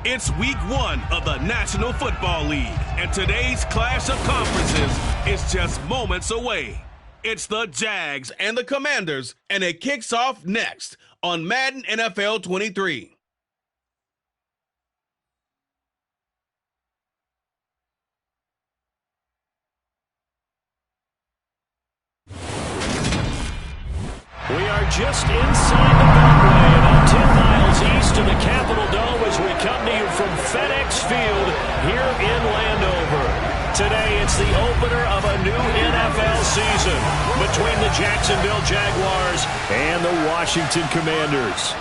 It's week 1 of the National Football League, and today's clash of conferences is just moments away. It's the Jags and the Commanders, and it kicks off next on Madden NFL 23. We are just inside the Beltway, about 10 miles east of the Capitol Dome as we come to you from FedEx Field here in Landover. Today, it's the opener of a new NFL season between the Jacksonville Jaguars and the Washington Commanders.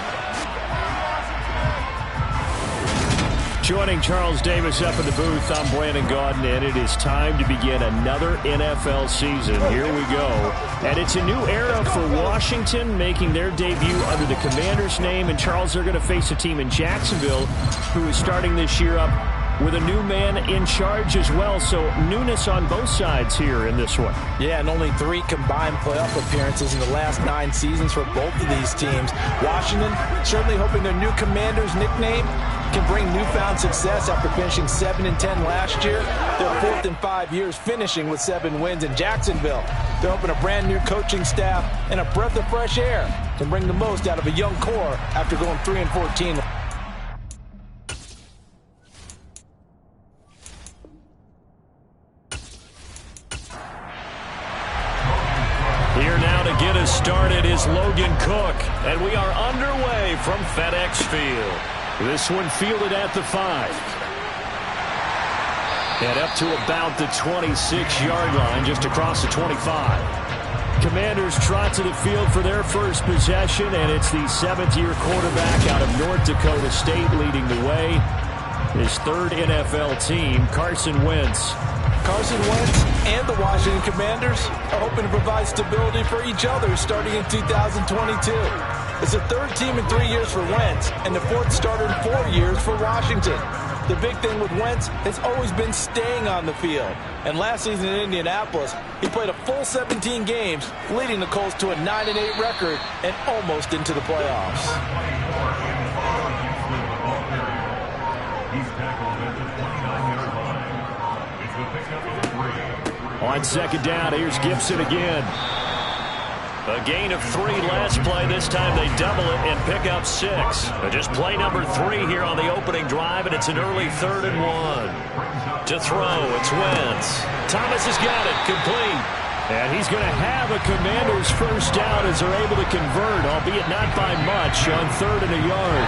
Joining Charles Davis up in the booth, I'm Brandon Gaudin, and it is time to begin another NFL season. Here we go. And it's a new era for Washington, making their debut under the Commanders' name. And, Charles, they're going to face a team in Jacksonville who is starting this year up with a new man in charge as well. So newness on both sides here in this one. Yeah, and only 3 combined playoff appearances in the last 9 seasons for both of these teams. Washington certainly hoping their new Commanders nickname can bring newfound success after finishing 7-10 last year. They're 4th in 5 years, finishing with 7 wins. In Jacksonville, they're hoping a brand new coaching staff and a breath of fresh air can bring the most out of a young core after going 3-14. Here now to get us started is Logan Cook, and we are underway from FedEx Field. This one fielded at the 5. And up to about the 26-yard line, just across the 25. Commanders trot to the field for their first possession, and it's the 7th-year quarterback out of North Dakota State leading the way. His 3rd NFL team, Carson Wentz. Carson Wentz and the Washington Commanders are hoping to provide stability for each other starting in 2022. It's the 3rd team in 3 years for Wentz and the 4th starter in 4 years for Washington. The big thing with Wentz has always been staying on the field. And last season in Indianapolis, he played a full 17 games, leading the Colts to a 9-8 record and almost into the playoffs. On 2nd down, here's Gibson again. A gain of 3 last play. This time they double it and pick up 6. Just play number 3 here on the opening drive, and it's an early 3rd and 1. To throw, it's Wentz. Thomas has got it, complete. And he's going to have a Commanders first down as they're able to convert, albeit not by much, on 3rd and a yard.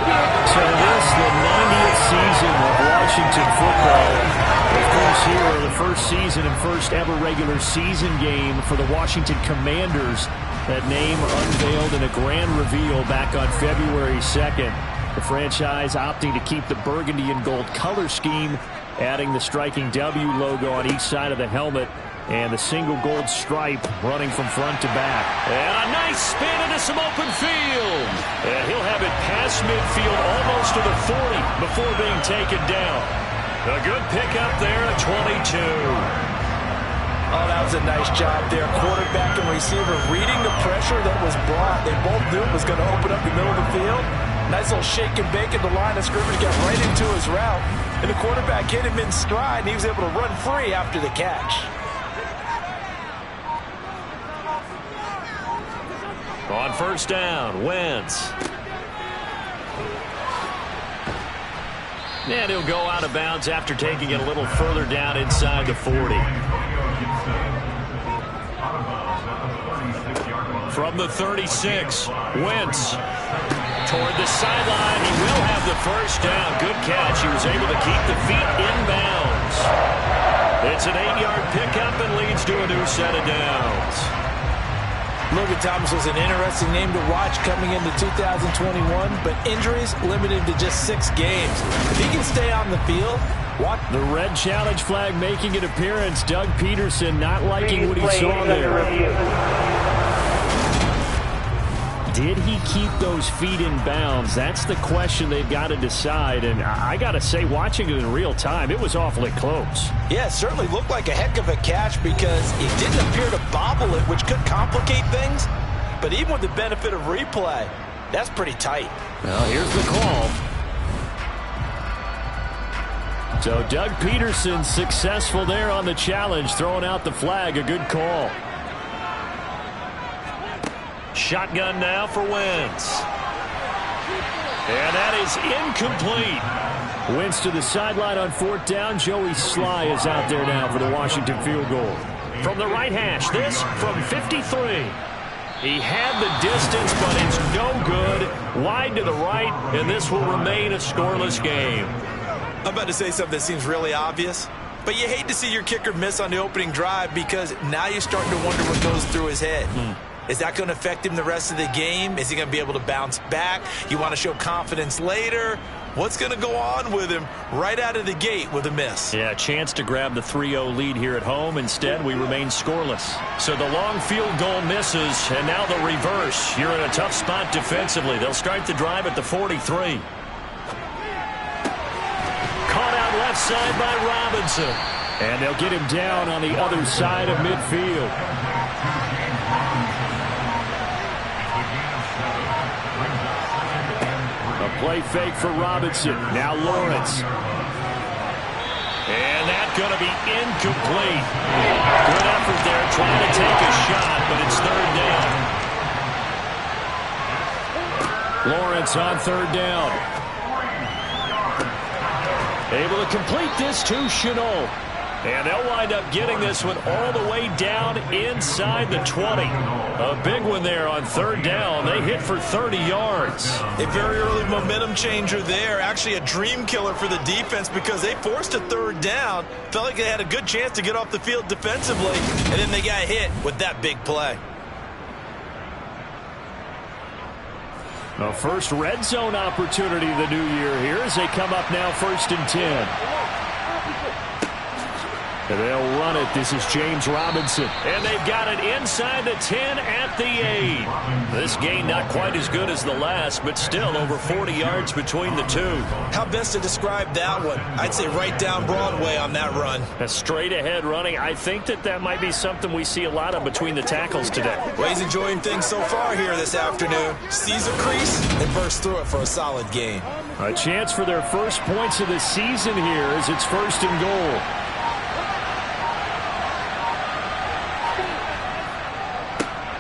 So this, the 90th season of Washington football. Of course, here, the first season and first ever regular season game for the Washington Commanders. That name unveiled in a grand reveal back on February 2nd. The franchise opting to keep the burgundy and gold color scheme, adding the striking W logo on each side of the helmet, and the single gold stripe running from front to back. And a nice spin into some open field. And he'll have it past midfield almost to the 40 before being taken down. A good pickup there at 22. Oh, that was a nice job there. Quarterback and receiver reading the pressure that was brought. They both knew it was going to open up the middle of the field. Nice little shake and bake at the line of scrimmage, got right into his route. And the quarterback hit him in stride, and he was able to run free after the catch. On 1st down, Wentz. And he'll go out of bounds after taking it a little further down inside the 40. From the 36, Wentz toward the sideline. He will have the first down. Good catch. He was able to keep the feet inbounds. It's an 8-yard pickup and leads to a new set of downs. Logan Thomas was an interesting name to watch coming into 2021, but injuries limited to just 6 games. If he can stay on the field, watch. The red challenge flag making an appearance. Doug Peterson not liking what he saw there. Did he keep those feet in bounds? That's the question they've got to decide. And I got to say, watching it in real time, it was awfully close. Yeah, it certainly looked like a heck of a catch because he didn't appear to bobble it, which could complicate things. But even with the benefit of replay, that's pretty tight. Well, here's the call. So Doug Peterson successful there on the challenge, throwing out the flag. A good call. Shotgun now for Wentz. And that is incomplete. Wentz to the sideline on fourth down. Joey Sly is out there now for the Washington field goal. From the right hash, this from 53. He had the distance, but it's no good. Wide to the right, and this will remain a scoreless game. I'm about to say something that seems really obvious, but you hate to see your kicker miss on the opening drive because now you're starting to wonder what goes through his head. Is that going to affect him the rest of the game? Is he going to be able to bounce back? You want to show confidence later? What's going to go on with him right out of the gate with a miss? Yeah, a chance to grab the 3-0 lead here at home. Instead, we remain scoreless. So the long field goal misses, and now the reverse. You're in a tough spot defensively. They'll start the drive at the 43. Caught out left side by Robinson. And they'll get him down on the other side of midfield. A play fake for Robinson. Now Lawrence. And that's going to be incomplete. Good effort there trying to take a shot, but it's third down. Lawrence on third down. Able to complete this to Chenault. And they'll wind up getting this one all the way down inside the 20. A big one there on third down. They hit for 30 yards. A very early momentum changer there. Actually a dream killer for the defense because they forced a third down. Felt like they had a good chance to get off the field defensively. And then they got hit with that big play. A first red zone opportunity of the new year here as they come up now 1st and 10. And they'll run it. This is James Robinson. And they've got it inside the 10 at the 8. This gain not quite as good as the last, but still over 40 yards between the two. How best to describe that one? I'd say right down Broadway on that run. A straight ahead running. I think that might be something we see a lot of between the tackles today. Well, he's enjoying things so far here this afternoon. Sees a crease and bursts through it for a solid gain. A chance for their first points of the season here as it's 1st and goal.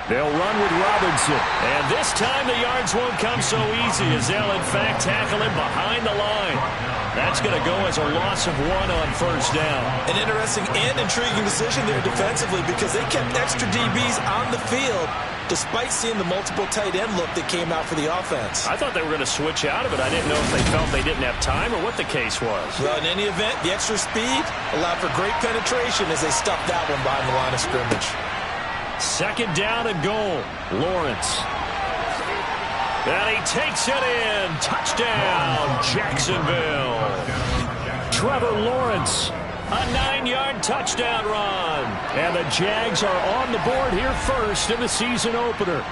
They'll run with Robinson. And this time the yards won't come so easy as they'll, in fact, tackle him behind the line. That's going to go as a loss of 1 on first down. An interesting and intriguing decision there defensively because they kept extra DBs on the field despite seeing the multiple tight end look that came out for the offense. I thought they were going to switch out of it. I didn't know if they felt they didn't have time or what the case was. Well, in any event, the extra speed allowed for great penetration as they stuffed that one behind the line of scrimmage. 2nd down and goal. Lawrence. And he takes it in. Touchdown, Jacksonville. Trevor Lawrence. A 9-yard touchdown run. And the Jags are on the board here first in the season opener.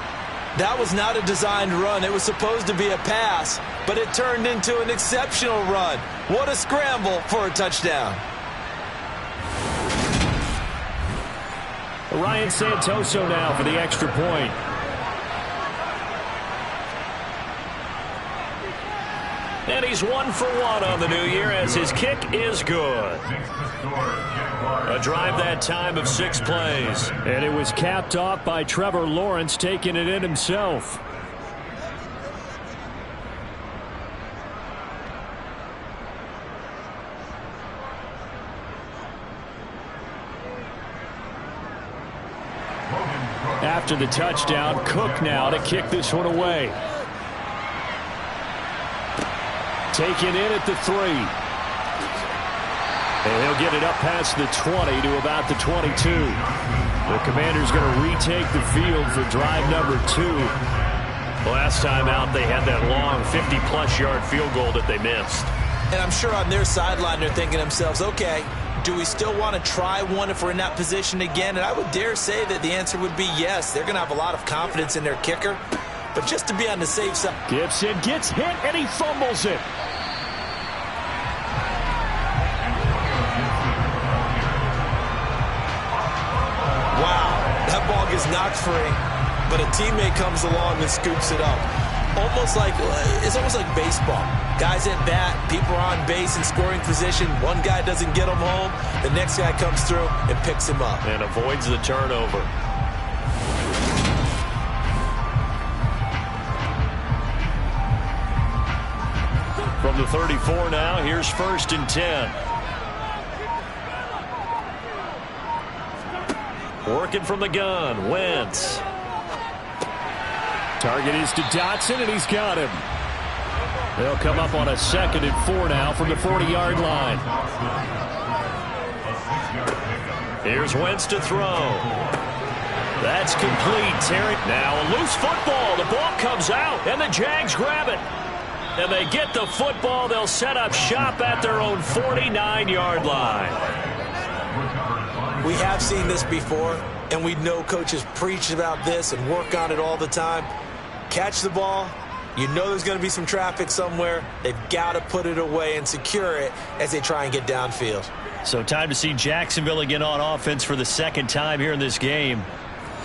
That was not a designed run. It was supposed to be a pass, but it turned into an exceptional run. What a scramble for a touchdown. Ryan Santoso now for the extra point. And he's 1 for 1 on the new year as his kick is good. A drive that time of 6 plays. And it was capped off by Trevor Lawrence taking it in himself. After the touchdown, Cook now to kick this one away. Taken in at the 3. And he'll get it up past the 20 to about the 22. The Commanders going to retake the field for drive number 2. Last time out, they had that long 50-plus yard field goal that they missed. And I'm sure on their sideline they're thinking to themselves, okay, do we still want to try one if we're in that position again? And I would dare say that the answer would be yes. They're going to have a lot of confidence in their kicker. But just to be on the safe side. Gibson gets hit and he fumbles it. Wow, that ball gets knocked free, but a teammate comes along and scoops it up. It's almost like baseball. Guys at bat, people are on base in scoring position. One guy doesn't get him home. The next guy comes through and picks him up. And avoids the turnover. From the 34 now, here's 1st and 10. Working from the gun, Wentz. Target is to Dotson, and he's got him. They'll come up on a 2nd and 4 now from the 40-yard line. Here's Wentz to throw. That's complete, Terry. Now a loose football. The ball comes out, and the Jags grab it. And they get the football. They'll set up shop at their own 49-yard line. We have seen this before, and we know coaches preach about this and work on it all the time. Catch the ball. You know there's going to be some traffic somewhere. They've got to put it away and secure it as they try and get downfield. So time to see Jacksonville again on offense for the 2nd time here in this game.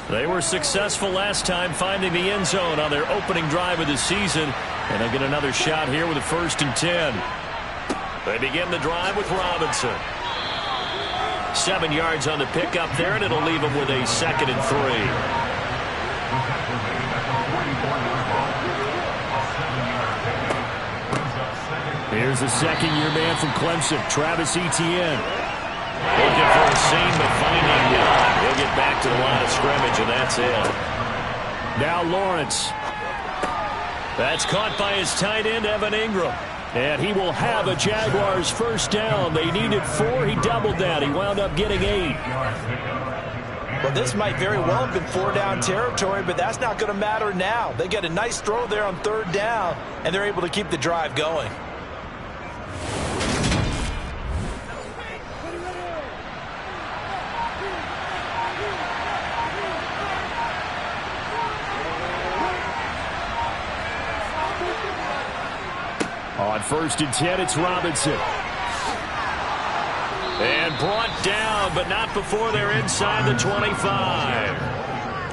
They were successful last time finding the end zone on their opening drive of the season. And they'll get another shot here with a 1st and 10. They begin the drive with Robinson. 7 yards on the pickup there, and it'll leave them with a 2nd and 3. Here's the second-year man from Clemson, Travis Etienne. Looking for a seam, but finding none. He'll get back to the line of scrimmage, and that's it. Now Lawrence. That's caught by his tight end, Evan Ingram. And he will have a Jaguars 1st down. They needed 4. He doubled that. He wound up getting 8. Well, this might very well have been 4-down territory, but that's not going to matter now. They get a nice throw there on 3rd down, and they're able to keep the drive going. On 1st and 10, it's Robinson. And brought down, but not before they're inside the 25.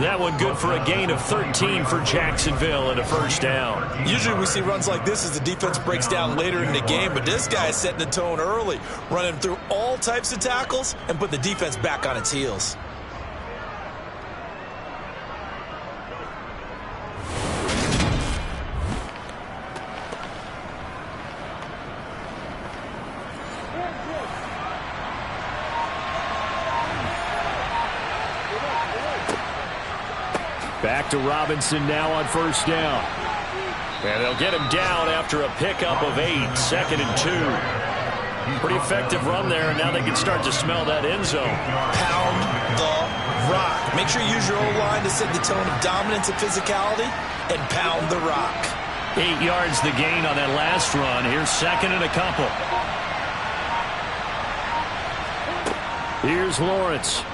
That one good for a gain of 13 for Jacksonville and a 1st down. Usually we see runs like this as the defense breaks down later in the game, but this guy is setting the tone early, running through all types of tackles and put the defense back on its heels. Back to Robinson now on 1st down. And they'll get him down after a pickup of 8, 2nd and 2. Pretty effective run there, and now they can start to smell that end zone. Pound the rock. Make sure you use your O-line to set the tone of dominance and physicality, and pound the rock. 8 yards the gain on that last run. Here's 2nd and a couple. Here's Lawrence.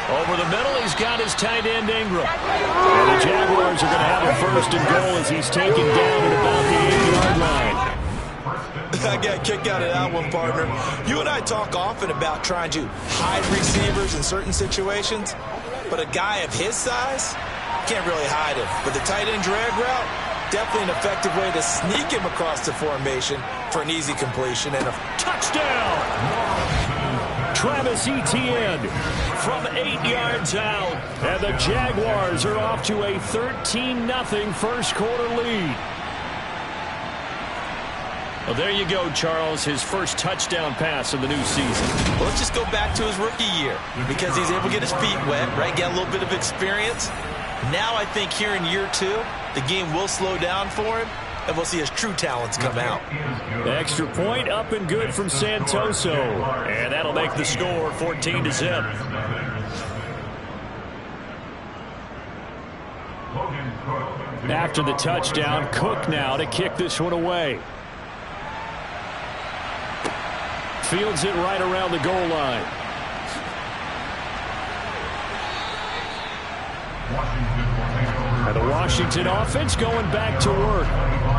Over the middle, he's got his tight end, Ingram. And the Jaguars are going to have a 1st and goal as he's taken down at about the 8-yard line. I got a kick out of that one, partner. You and I talk often about trying to hide receivers in certain situations, but a guy of his size can't really hide him. But the tight end drag route, definitely an effective way to sneak him across the formation for an easy completion and a touchdown. Travis Etienne from 8 yards out. And the Jaguars are off to a 13-0 first quarter lead. Well, there you go, Charles. His first touchdown pass of the new season. Well, let's just go back to his rookie year because he's able to get his feet wet, right? Get a little bit of experience. Now I think here in year 2, the game will slow down for him, and we'll see his true talents come out. Extra point up and good from Santoso. And that'll make the score 14-0. After the touchdown, Cook now to kick this one away. Fields it right around the goal line. And the Washington offense going back to work.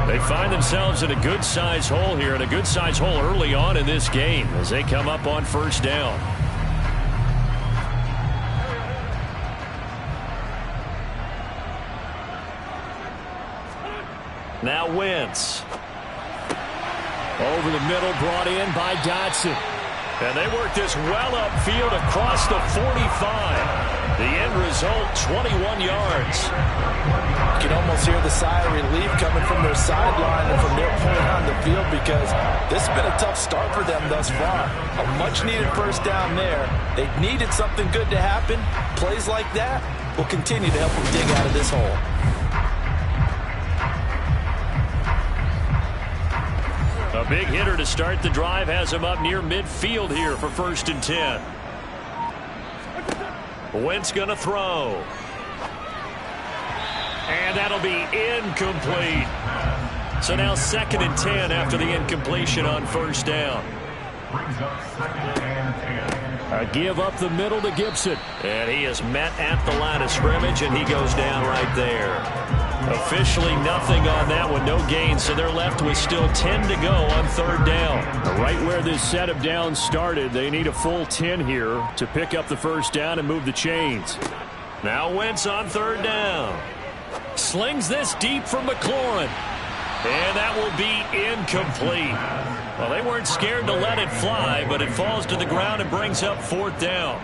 They find themselves in a good-sized hole here, and a good-sized hole early on in this game as they come up on 1st down. Now Wentz. Over the middle, brought in by Dotson. And they work this well upfield across the 45. The end result, 21 yards. You can almost hear the sigh of relief coming from their sideline and from their point on the field, because this has been a tough start for them thus far. A much-needed first down there. They needed something good to happen. Plays like that will continue to help them dig out of this hole. A big hitter to start the drive has him up near midfield here for 1st and 10. Wentz going to throw. And that'll be incomplete. So now 2nd and 10 after the incompletion on 1st down. A give up the middle to Gibson. And he is met at the line of scrimmage, and he goes down right there. Officially nothing on that one, no gain, so they're left with still 10 to go on 3rd down. Right where this set of downs started, they need a full 10 here to pick up the 1st down and move the chains. Now Wentz on 3rd down. Slings this deep from McLaurin. And that will be incomplete. Well, they weren't scared to let it fly, but it falls to the ground and brings up 4th down.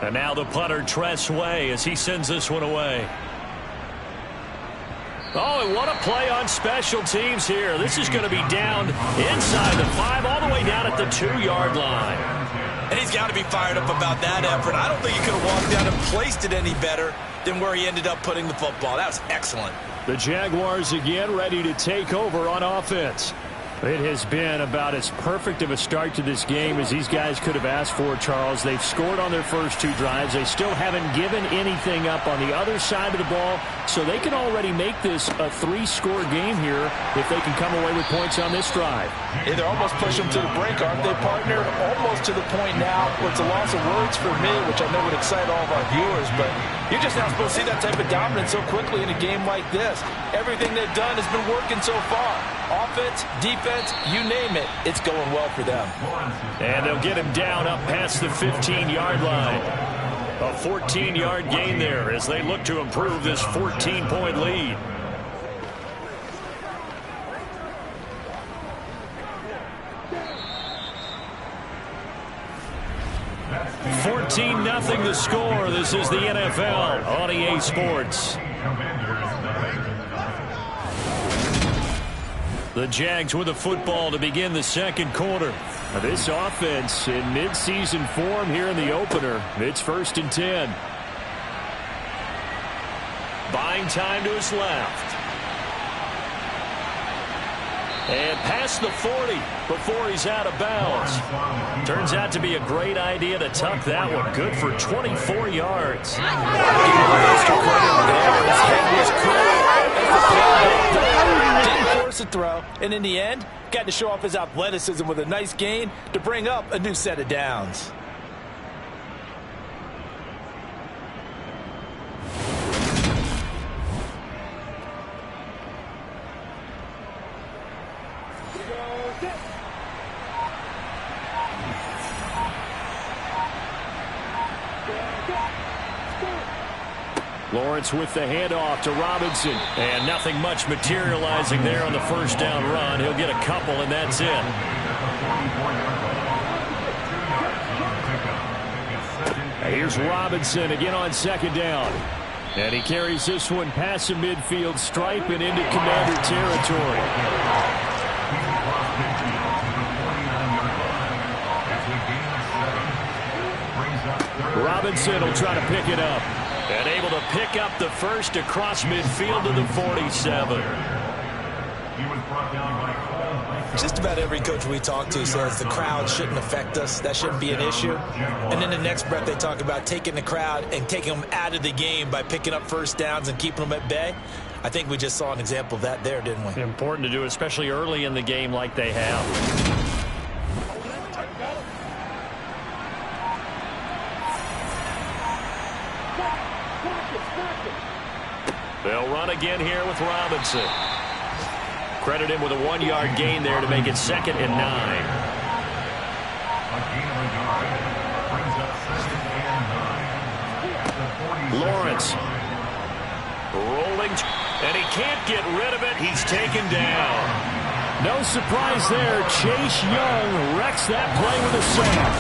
And now the punter, Tress Way, as he sends this one away. Oh, and what a play on special teams here. This is going to be down inside the 5, all the way down at the 2-yard line. And he's got to be fired up about that effort. I don't think he could have walked down and placed it any better than where he ended up putting the football. That was excellent. The Jaguars again ready to take over on offense. It has been about as perfect of a start to this game as these guys could have asked for, Charles. They've scored on their first 2 drives. They still haven't given anything up on the other side of the ball, so they can already make this a 3-score game here if they can come away with points on this drive. Yeah, they're almost pushing them to the brink, aren't they, partner? Almost to the point now where it's a loss of words for me, which I know would excite all of our viewers, but you're just not supposed to see that type of dominance so quickly in a game like this. Everything they've done has been working so far. Offense, defense, you name it, it's going well for them. And they'll get him down up past the 15-yard line. A 14-yard gain there as they look to improve this 14-point lead. $14-0 the score. This is the NFL on EA Sports. The Jags with the football to begin the 2nd quarter. This offense in midseason form here in the opener. It's 1st and 10. Buying time to his left. And past the 40 before he's out of bounds. Turns out to be a great idea to tuck that one. Good for 24 yards. Didn't force a throw, and in the end, got to show off his athleticism with a nice gain to bring up a new set of downs. Lawrence with the handoff to Robinson. And nothing much materializing there on the 1st down run. He'll get a couple, and that's it. Here's Robinson again on 2nd down. And he carries this one past the midfield stripe and into Commander territory. Robinson will try to pick it up. And able to pick up the first across midfield to the 47. Just about every coach we talk to says the crowd shouldn't affect us. That shouldn't be an issue. And then the next breath they talk about taking the crowd and taking them out of the game by picking up 1st downs and keeping them at bay. I think we just saw an example of that there, didn't we? Important to do, especially early in the game like they have. They'll run again here with Robinson. Credit him with a 1-yard gain there to make it 2nd and 9. Lawrence. Rolling, and he can't get rid of it. He's taken down. No surprise there. Chase Young wrecks that play with a sack.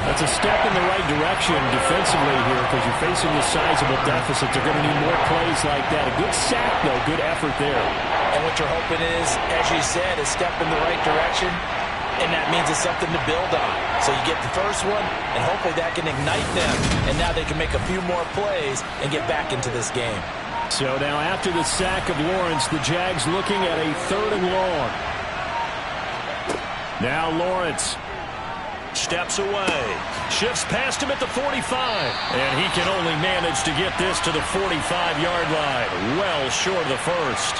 That's a step in the right direction defensively here because you're facing this sizable deficit. They're going to need more plays like that. A good sack, though. Good effort there. And what you're hoping is, as you said, a step in the right direction, and that means it's something to build on. So you get the first one, and hopefully that can ignite them, and now they can make a few more plays and get back into this game. So now after the sack of Lawrence, the Jags looking at a 3rd and long. Now Lawrence steps away, shifts past him at the 45, and he can only manage to get this to the 45-yard line, well short of the first.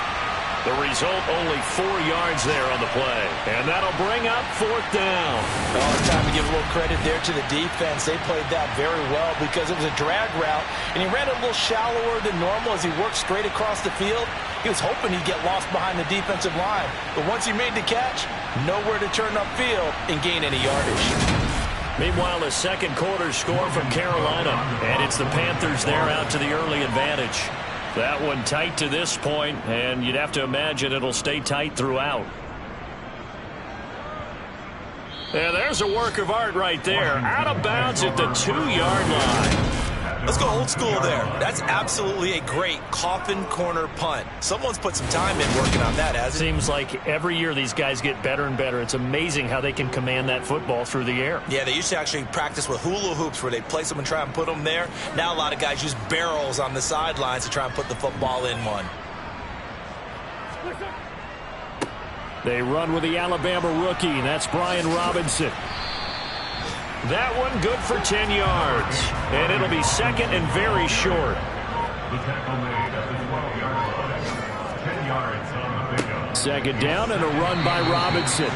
The result, only 4 yards there on the play, and that'll bring up 4th down. Oh, it's time to give a little credit there to the defense. They played that very well because it was a drag route, and he ran a little shallower than normal as he worked straight across the field. He was hoping he'd get lost behind the defensive line, but once he made the catch, nowhere to turn upfield and gain any yardage. Meanwhile, the second quarter score from Carolina, and it's the Panthers there out to the early advantage. That one tight to this point, and you'd have to imagine it'll stay tight throughout. And there's a work of art right there, out of bounds at the 2-yard line. Let's go old school there. That's absolutely a great coffin corner punt. Someone's put some time in working on that, hasn't it? Seems like every year these guys get better and better. It's amazing how they can command that football through the air. Yeah, they used to actually practice with hula hoops where they place them and try and put them there. Now a lot of guys use barrels on the sidelines to try and put the football in one. They run with the Alabama rookie, and that's Brian Robinson. That one good for 10 yards. And it'll be second and very short. Second down and a run by Robinson.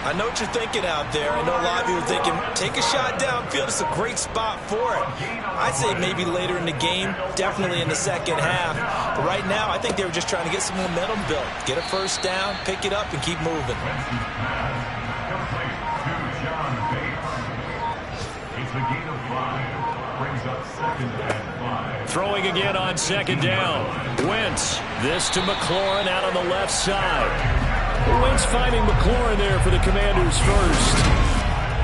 I know what you're thinking out there. I know a lot of you are thinking, take a shot downfield. It's a great spot for it. I'd say maybe later in the game, definitely in the second half. But right now, I think they were just trying to get some momentum built. Get a first down, pick it up, and keep moving. Throwing again on second down. Wentz. This to McLaurin out on the left side. Wentz finding McLaurin there for the Commanders first.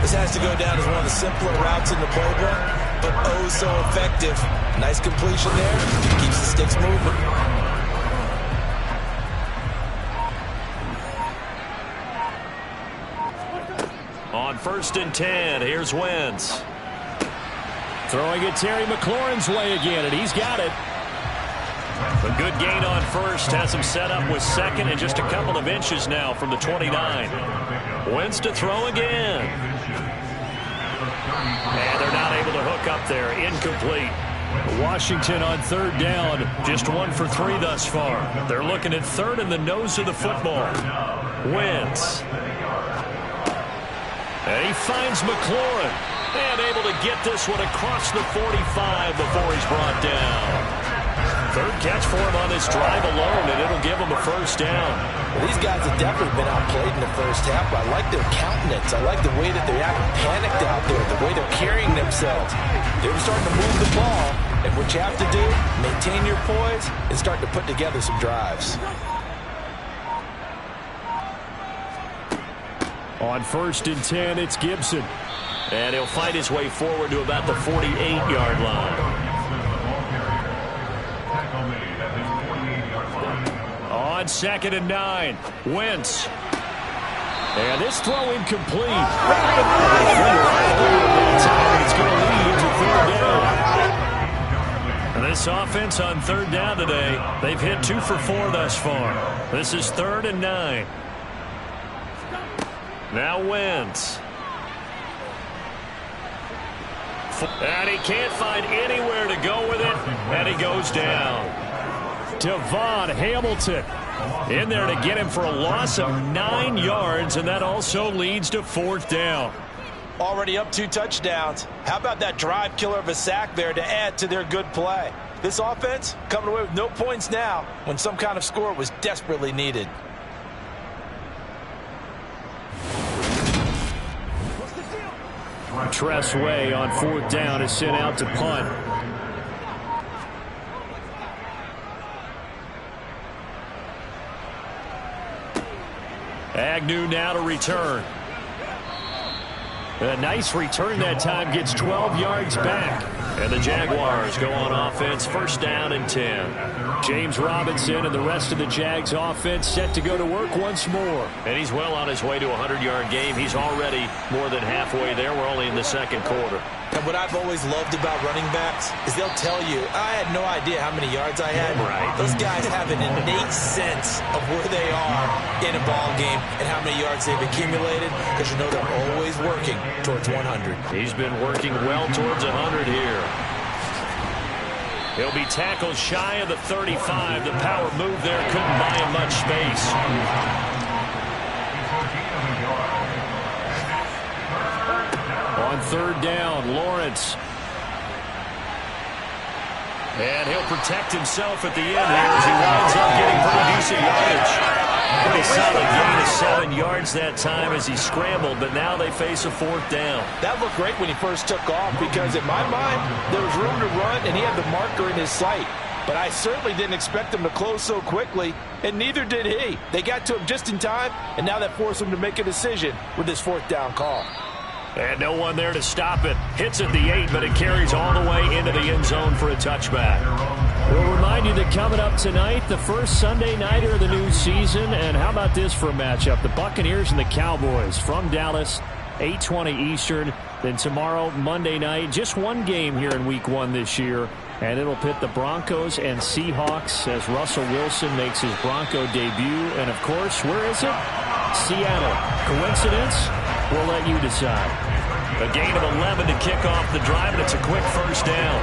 This has to go down as one of the simpler routes in the playbook, but oh so effective. Nice completion there. Keeps the sticks moving. On 1st and 10, here's Wentz. Throwing it Terry McLaurin's way again, and he's got it. A good gain on first, has him set up with second and just a couple of inches now from the 29. Wentz to throw again. And they're not able to hook up there. Incomplete. Washington on 3rd down. Just 1 for 3 thus far. They're looking at 3rd in the nose of the football. Wentz. And he finds McLaurin. And able to get this one across the 45 before he's brought down. 3rd catch for him on this drive alone, and it'll give him a first down. Well, these guys have definitely been outplayed in the first half, but I like their countenance. I like the way that they're acting panicked out there, the way they're carrying themselves. They're starting to move the ball, and what you have to do, maintain your poise and start to put together some drives. On 1st and 10, it's Gibson. And he'll fight his way forward to about the 48-yard line. On 2nd and 9, Wentz. And this throw incomplete. It's going to lead to 3rd down. And this offense on 3rd down today, they've hit 2 for 4 thus far. This is 3rd and 9. Now Wentz. And he can't find anywhere to go with it, and he goes down. Devon Hamilton in there to get him for a loss of 9 yards, and that also leads to 4th down. Already up 2 touchdowns. How about that drive killer of a sack there to add to their good play? This offense coming away with no points now when some kind of score was desperately needed. Tress Way on 4th down is sent out to punt. Agnew now to return. A nice return that time, gets 12 yards back. And the Jaguars go on offense, first down and 10. James Robinson and the rest of the Jags offense set to go to work once more. And he's well on his way to a 100-yard game. He's already more than halfway there. We're only in the second quarter. And what I've always loved about running backs is they'll tell you, I had no idea how many yards I had. Right. Those guys have an innate sense of where they are in a ball game and how many yards they've accumulated, because you know they're always working towards 100. He's been working well towards 100 here. He'll be tackled shy of the 35. The power move there couldn't buy him much space. On third down, Lawrence. And he'll protect himself at the end here as he winds up getting pretty decent yardage. Pretty solid gain of 7 yards that time as he scrambled, but now they face a fourth down. That looked great when he first took off, because in my mind, there was room to run and he had the marker in his sight. But I certainly didn't expect him to close so quickly, and neither did he. They got to him just in time, and now that forced him to make a decision with this fourth down call. And no one there to stop it. Hits at the 8, but it carries all the way into the end zone for a touchback. We'll remind you that coming up tonight, the first Sunday nighter of the new season. And how about this for a matchup? The Buccaneers and the Cowboys from Dallas, 8:20 Eastern. Then tomorrow, Monday night, just one game here in Week 1 this year. And it'll pit the Broncos and Seahawks as Russell Wilson makes his Bronco debut. And, of course, where is it? Seattle. Coincidence? We'll let you decide. A gain of 11 to kick off the drive, and it's a quick first down.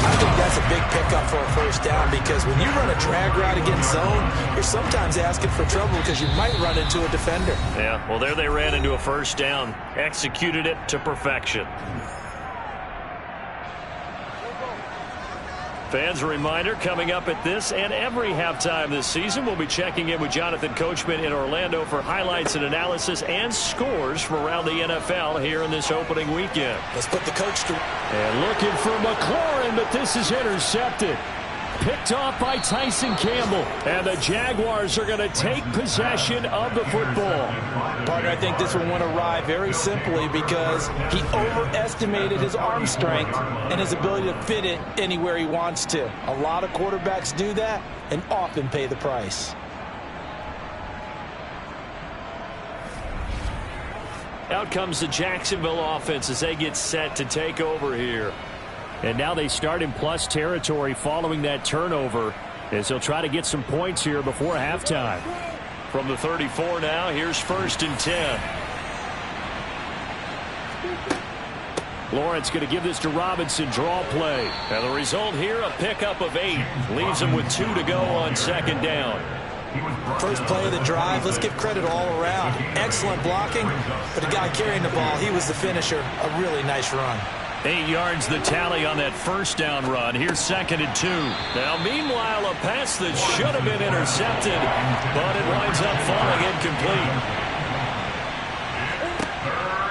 I think that's a big pickup for a first down, because when you run a drag route against zone, you're sometimes asking for trouble because you might run into a defender. Yeah, well, there they ran into a first down. Executed it to perfection. Fans, a reminder, coming up at this and every halftime this season, we'll be checking in with Jonathan Coachman in Orlando for highlights and analysis and scores from around the NFL here in this opening weekend. Let's put the coach to... And looking for McLaurin, but this is intercepted. Picked off by Tyson Campbell. And the Jaguars are going to take possession of the football. Partner, I think this one went awry very simply because he overestimated his arm strength and his ability to fit it anywhere he wants to. A lot of quarterbacks do that and often pay the price. Out comes the Jacksonville offense as they get set to take over here. And now they start in plus territory following that turnover, as they'll try to get some points here before halftime. From the 34 now, here's first and 10. Lawrence going to give this to Robinson, draw play. And the result here, a pickup of 8. Leaves him with 2 to go on second down. First play of the drive, let's give credit all around. Excellent blocking, but the guy carrying the ball, he was the finisher. A really nice run. 8 yards the tally on that first down run. Here's second and 2. Now, meanwhile, a pass that should have been intercepted, but it winds up falling incomplete.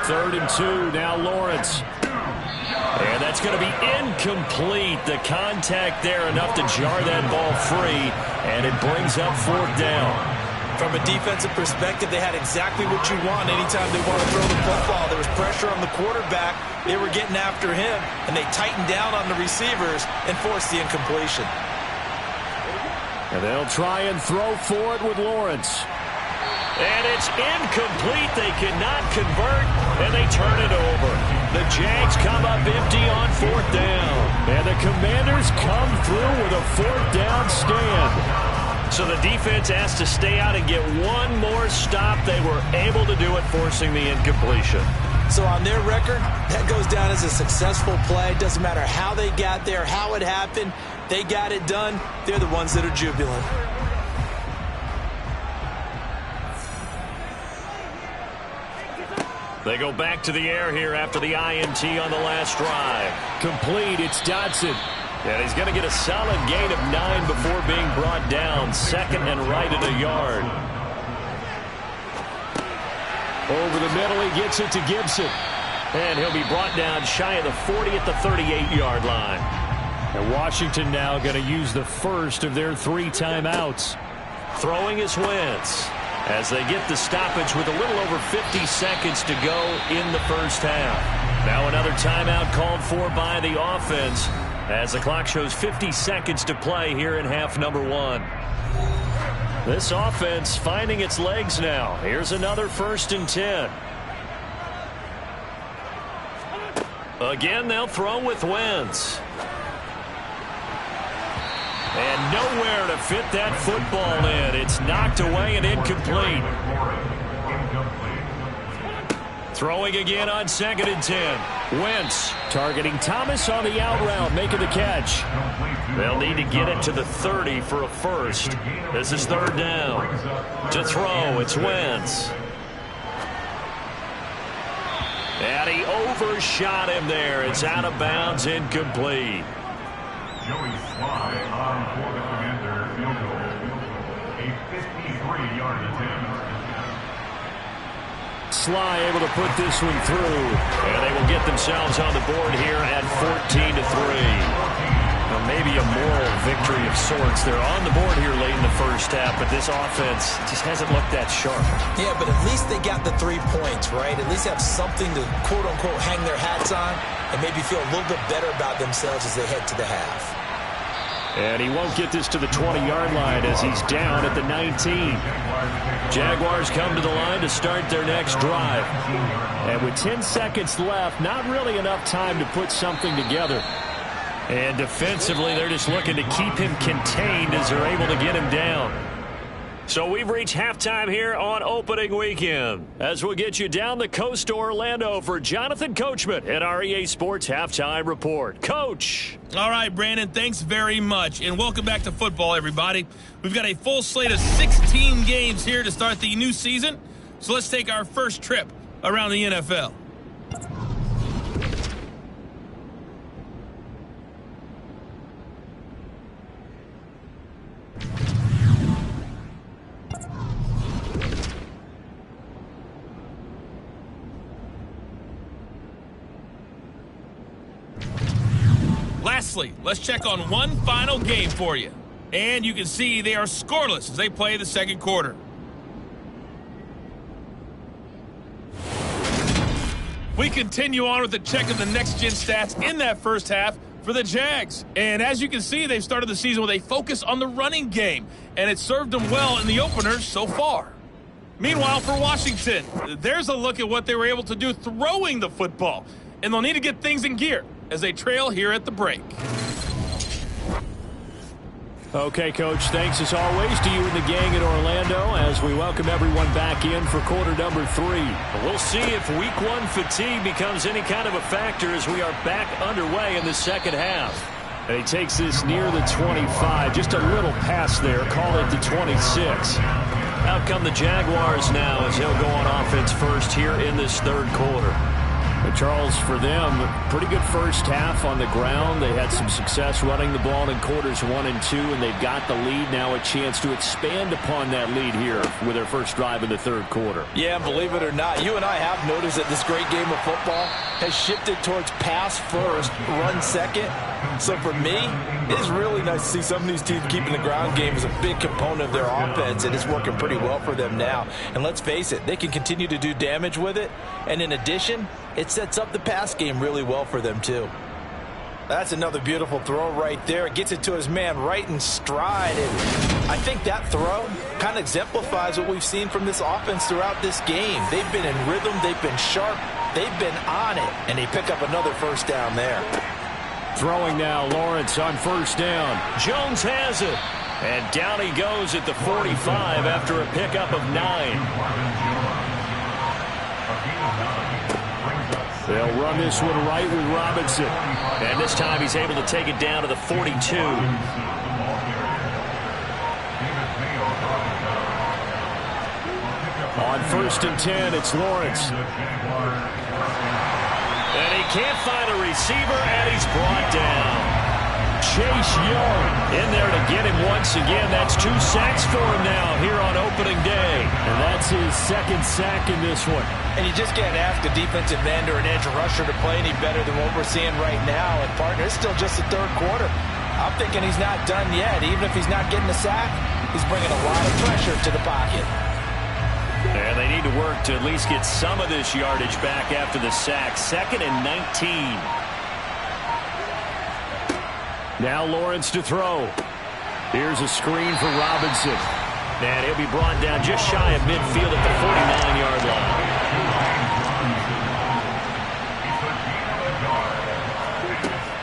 Third and 2, now Lawrence. And that's going to be incomplete. The contact there enough to jar that ball free, and it brings up fourth down. From a defensive perspective, they had exactly what you want anytime they want to throw the football. There was pressure on the quarterback. They were getting after him, and they tightened down on the receivers and forced the incompletion. And they'll try and throw for it with Lawrence. And it's incomplete. They cannot convert, and they turn it over. The Jags come up empty on fourth down. And the Commanders come through with a fourth down stand. So the defense has to stay out and get one more stop. They were able to do it, forcing the incompletion. So on their record, that goes down as a successful play. Doesn't matter how they got there, how it happened. They got it done. They're the ones that are jubilant. They go back to the air here after the INT on the last drive. Complete, it's Dotson. And he's going to get a solid gain of 9 before being brought down. Second and right at a yard. Over the middle, he gets it to Gibson. And he'll be brought down shy of the 40 at the 38-yard line. And Washington now going to use the first of their 3 timeouts. Throwing is Wentz. as they get the stoppage with a little over 50 seconds to go in the first half. Now another timeout called for by the offense as the clock shows 50 seconds to play here in half number 1. This offense finding its legs now. Here's another 1st and 10. Again, they'll throw with Wentz. And nowhere to fit that football in. It's knocked away and incomplete. Throwing again on 2nd and 10. Wentz targeting Thomas on the out route, making the catch. They'll need to get it to the 30 for a first. This is 3rd down. To throw, it's Wentz. And he overshot him there. It's out of bounds, incomplete. Joey Sly on for the Commander field goal. A 53-yard attempt. Sly able to put this one through. And they will get themselves on the board here at 14-3. Well, maybe a moral victory of sorts. They're on the board here late in the first half, but this offense just hasn't looked that sharp. Yeah, but at least they got the 3 points, right? At least have something to, quote-unquote, hang their hats on and maybe feel a little bit better about themselves as they head to the half. And he won't get this to the 20-yard line as he's down at the 19. Jaguars come to the line to start their next drive. And with 10 seconds left, not really enough time to put something together. And defensively, they're just looking to keep him contained as they're able to get him down. So we've reached halftime here on opening weekend, as we'll get you down the coast to Orlando for Jonathan Coachman at our EA Sports Halftime Report. Coach. All right, Brandon, thanks very much. And welcome back to football, everybody. We've got a full slate of 16 games here to start the new season. So let's take our first trip around the NFL. Lastly, let's check on one final game for you. And you can see they are scoreless as they play the second quarter. We continue on with the check of the next-gen stats in that first half for the Jags. And as you can see, they've started the season with a focus on the running game, and it served them well in the openers so far. Meanwhile, for Washington, there's a look at what they were able to do throwing the football, and they'll need to get things in gear as they trail here at the break. Okay, Coach, thanks as always to you and the gang in Orlando as we welcome everyone back in for quarter number 3. We'll see if week 1 fatigue becomes any kind of a factor as we are back underway in the second half. And he takes this near the 25, just a little past there, call it the 26. Out come the Jaguars now as they'll go on offense first here in this third quarter. But Charles, for them, pretty good first half on the ground. They had some success running the ball in quarters 1 and 2, and they've got the lead now, a chance to expand upon that lead here with their first drive in the third quarter. Yeah, believe it or not, you and I have noticed that this great game of football has shifted towards pass first, run second. So for me, it's really nice to see some of these teams keeping the ground game as a big component of their offense, and it's working pretty well for them now. And let's face it, they can continue to do damage with it, and in addition, it sets up the pass game really well for them too. That's another beautiful throw right there. It gets it to his man right in stride, and I think that throw kind of exemplifies what we've seen from this offense throughout this game. They've been in rhythm, they've been sharp, they've been on it, and they pick up another first down there. Throwing now, Lawrence on first down. Jones has it. And down he goes at the 45 after a pickup of 9. They'll run this one right with Robinson. And this time he's able to take it down to the 42. On first and 10, it's Lawrence. And he can't find a receiver, and he's brought down. Chase Young in there to get him once again. That's 2 sacks for him now here on opening day. And that's his second sack in this one. And you just can't ask a defensive end or an edge rusher to play any better than what we're seeing right now. And, partner, it's still just the third quarter. I'm thinking he's not done yet. Even if he's not getting a sack, he's bringing a lot of pressure to the pocket. And they need to work to at least get some of this yardage back after the sack. 2nd and 19. Now Lawrence to throw. Here's a screen for Robinson. And he'll be brought down just shy of midfield at the 49-yard line.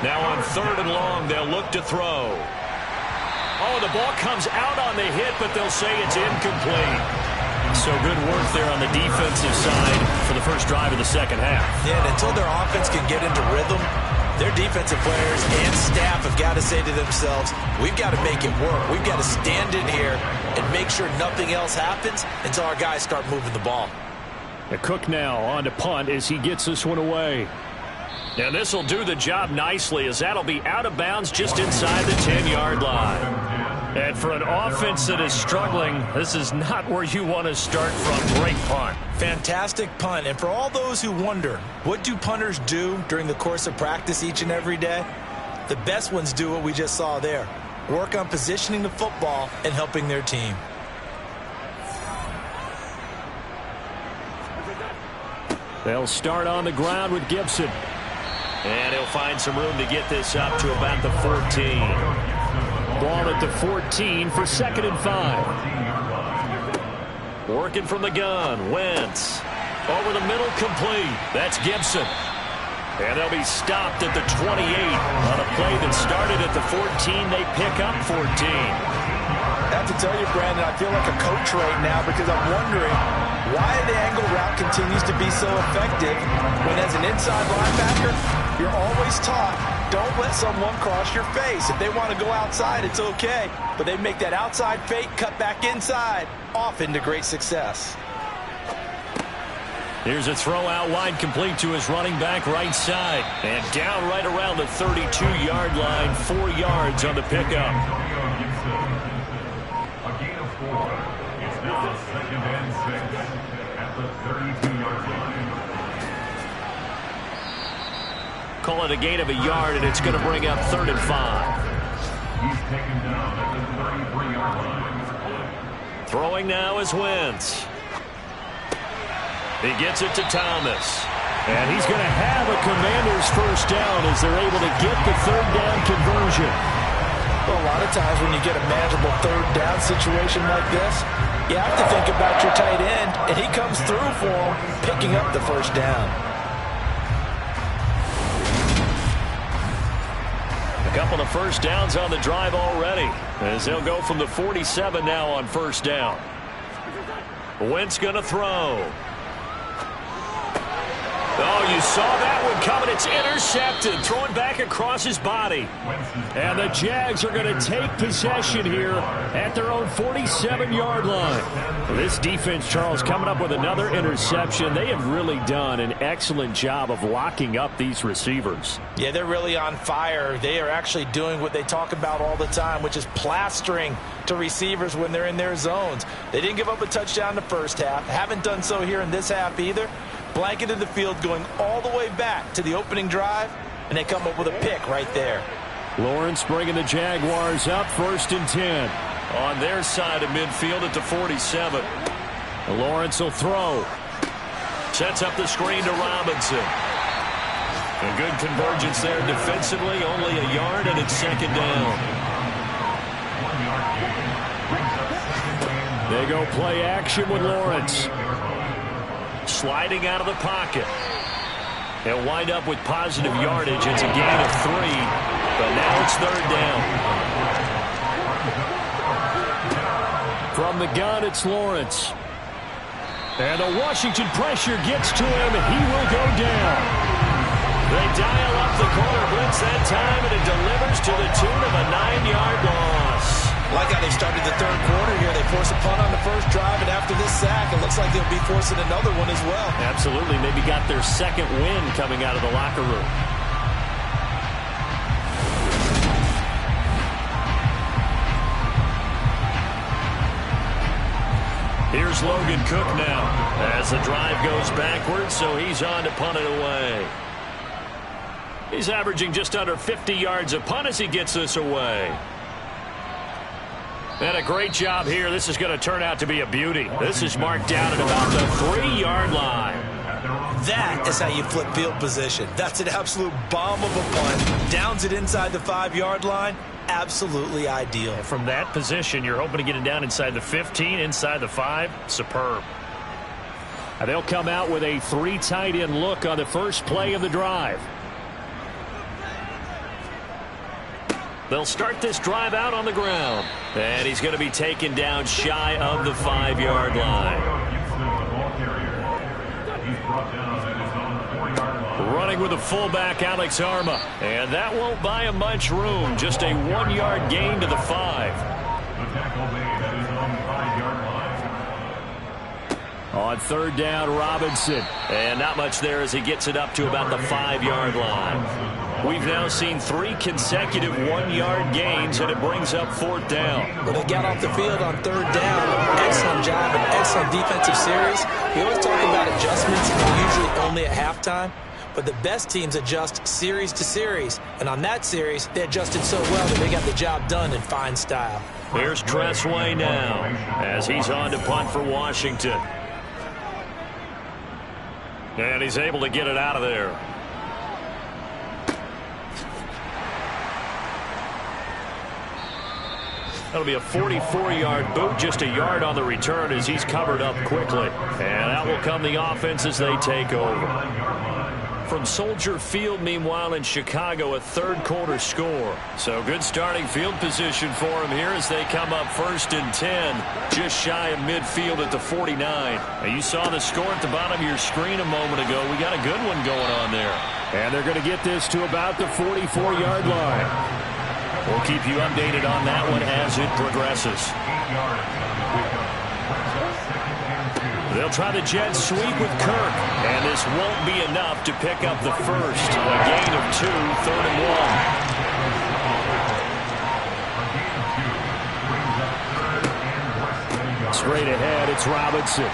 Now on 3rd and long, they'll look to throw. Oh, the ball comes out on the hit, but they'll say it's incomplete. So good work there on the defensive side for the first drive of the second half. Yeah, and until their offense can get into rhythm, their defensive players and staff have got to say to themselves, we've got to make it work. We've got to stand in here and make sure nothing else happens until our guys start moving the ball. The Cook now on to punt as he gets this one away. Now this will do the job nicely as that'll be out of bounds just inside the 10-yard line. And for an offense that is struggling, this is not where you want to start from. Great punt. Fantastic punt. And for all those who wonder, what do punters do during the course of practice each and every day? The best ones do what we just saw there. Work on positioning the football and helping their team. They'll start on the ground with Gibson. And he'll find some room to get this up to about the 14. Ball at the 14 for 2nd and 5. Working from the gun, Wentz. Over the middle, complete. That's Gibson. And they'll be stopped at the 28 on a play that started at the 14. They pick up 14. I have to tell you, Brandon, I feel like a coach right now because I'm wondering why the angle route continues to be so effective when as an inside linebacker, you're always taught, don't let someone cross your face. If they want to go outside, it's okay. But they make that outside fake, cut back inside, off into great success. Here's a throw out wide, complete to his running back right side. And down right around the 32-yard line, 4 yards on the pickup. A gain of 4. It's now 2nd and 6 at the 32-yard line. Call it a gain of a yard, and it's going to bring up 3rd and 5. He's taken down at the 33-yard line. Throwing now is Wentz. He gets it to Thomas. And he's going to have a Commanders first down as they're able to get the 3rd down conversion. Well, a lot of times when you get a manageable 3rd down situation like this, you have to think about your tight end, and he comes through for him, picking up the first down. A couple of first downs on the drive already as they'll go from the 47 now on first down. Wentz going to throw. Oh, you saw that one coming. It's intercepted. Throwing back across his body. And the Jags are going to take possession here at their own 47-yard line. This defense, Charles, coming up with another interception. They have really done an excellent job of locking up these receivers. Yeah, they're really on fire. They are actually doing what they talk about all the time, which is plastering to receivers when they're in their zones. They didn't give up a touchdown in the first half. Haven't done so here in this half either. Blanketed the field going all the way back to the opening drive, and they come up with a pick right there. Lawrence bringing the Jaguars up 1st and 10. On their side of midfield at the 47. Lawrence will throw. Sets up the screen to Robinson. A good convergence there defensively, only a yard, and it's 2nd down. They go play action with Lawrence. Sliding out of the pocket. He'll wind up with positive yardage. It's a gain of 3, but now it's 3rd down. From the gun, it's Lawrence. And the Washington pressure gets to him, and he will go down. They dial up the corner blitz that time, and it delivers to the tune of a 9-yard loss. Like how they started the 3rd quarter here. They force a punt on the first drive, and after this sack, it looks like they'll be forcing another one as well. Absolutely. Maybe got their 2nd win coming out of the locker room. Here's Logan Cook now as the drive goes backwards, so he's on to punt it away. He's averaging just under 50 yards a punt as he gets this away. And a great job here. This is going to turn out to be a beauty. This is marked down at about the 3-yard line. That is how you flip field position. That's an absolute bomb of a punt. Downs it inside the 5-yard line. Absolutely ideal. From that position, you're hoping to get it down inside the 15, inside the 5. Superb. And they'll come out with a 3 tight end look on the first play of the drive. They'll start this drive out on the ground. And he's going to be taken down shy of the 5-yard line. Running with the fullback, Alex Arma. And that won't buy him much room. Just a 1-yard gain to the 5. On third down, Robinson. And not much there as he gets it up to about the 5-yard line. We've now seen 3 consecutive 1-yard gains, and it brings up fourth down. When they got off the field on third down, excellent job and excellent defensive series. We always talk about adjustments, usually only at halftime. But the best teams adjust series to series. And on that series, they adjusted so well that they got the job done in fine style. Here's Tressway now as he's on to punt for Washington. And he's able to get it out of there. That'll be a 44-yard boot, just a yard on the return as he's covered up quickly. And out will come the offense as they take over. From Soldier Field, meanwhile, in Chicago, a third-quarter score. So good starting field position for him here as they come up 1st and 10, just shy of midfield at the 49. Now, you saw the score at the bottom of your screen a moment ago. We got a good one going on there. And they're going to get this to about the 44-yard line. We'll keep you updated on that one as it progresses. They'll try the jet sweep with Kirk, and this won't be enough to pick up the first. A gain of 2, 3rd and 1. Straight ahead, it's Robinson.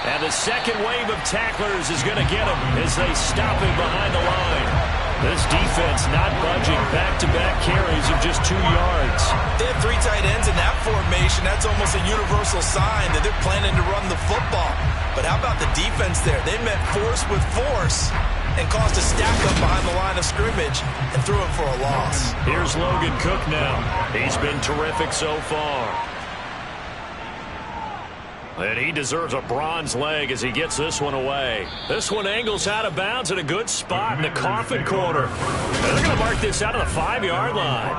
And the second wave of tacklers is going to get him as they stop him behind the line. This defense not budging. Back-to-back carries of just 2 yards. They have 3 tight ends in that formation. That's almost a universal sign that they're planning to run the football. But how about the defense there? They met force with force and caused a stack up behind the line of scrimmage and threw him for a loss. Here's Logan Cook now. He's been terrific so far. And he deserves a bronze leg as he gets this one away. This one angles out of bounds at a good spot in the coffin corner. And they're going to mark this out of the 5-yard line.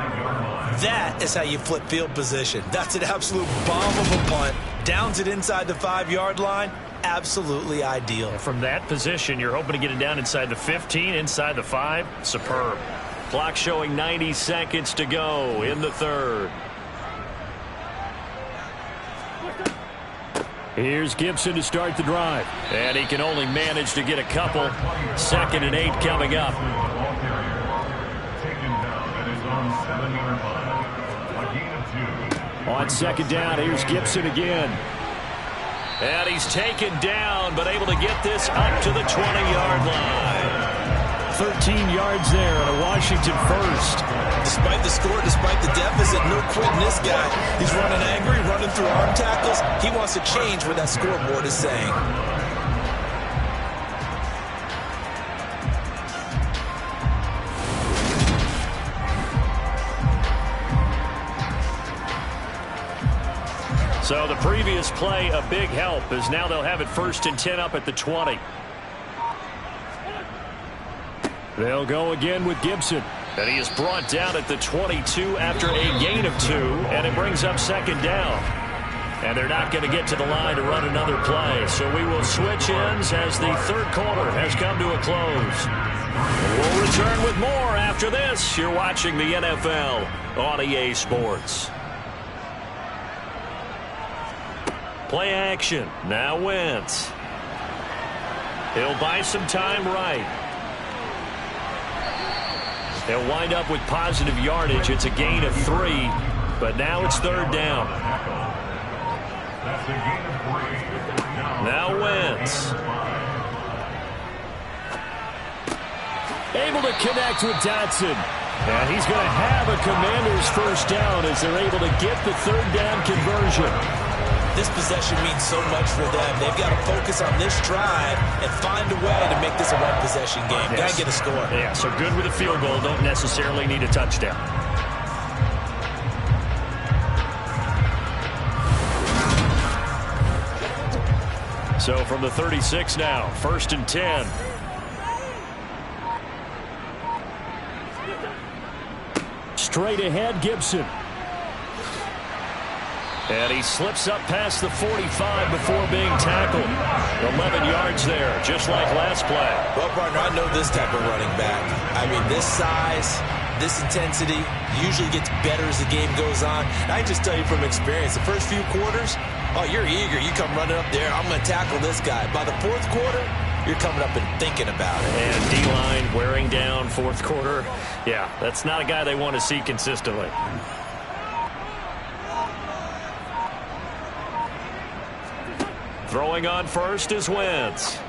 That is how you flip field position. That's an absolute bomb of a punt. Downs it inside the 5-yard line. Absolutely ideal. From that position, you're hoping to get it down inside the 15, inside the 5. Superb. Clock showing 90 seconds to go in the third. Here's Gibson to start the drive. And he can only manage to get a couple. 2nd and 8 coming up. On 2nd down, here's Gibson again. And he's taken down, but able to get this up to the 20-yard line. 13 yards there on a Washington first. Despite the score, despite the deficit, no quitting this guy. He's running angry, running through arm tackles. He wants to change what that scoreboard is saying. So the previous play, a big help, as now they'll have it 1st and 10 up at the 20. They'll go again with Gibson. And he is brought down at the 22 after a gain of 2, and it brings up 2nd down. And they're not going to get to the line to run another play, so we will switch ends as the third quarter has come to a close. We'll return with more after this. You're watching the NFL on EA Sports. Play action. Now Wentz. He'll buy some time right. They'll wind up with positive yardage. It's a gain of 3, but now it's 3rd down. Now Wentz. Able to connect with Dotson. And he's going to have a Commanders first down as they're able to get the third down conversion. This possession means so much for them. They've got to focus on this drive and find a way to make this a one-possession game. Got to get a score. Yeah, so good with a field goal. Don't necessarily need a touchdown. So from the 36 now, 1st and 10. Straight ahead, Gibson. And he slips up past the 45 before being tackled. 11 yards there, just like last play. Well, partner, I know this type of running back. I mean, this size, this intensity usually gets better as the game goes on. And I can just tell you from experience, the first few quarters, oh, you're eager. You come running up there, I'm going to tackle this guy. By the fourth quarter, you're coming up and thinking about it. And D-line wearing down fourth quarter. Yeah, that's not a guy they want to see consistently. Throwing on first is Wentz.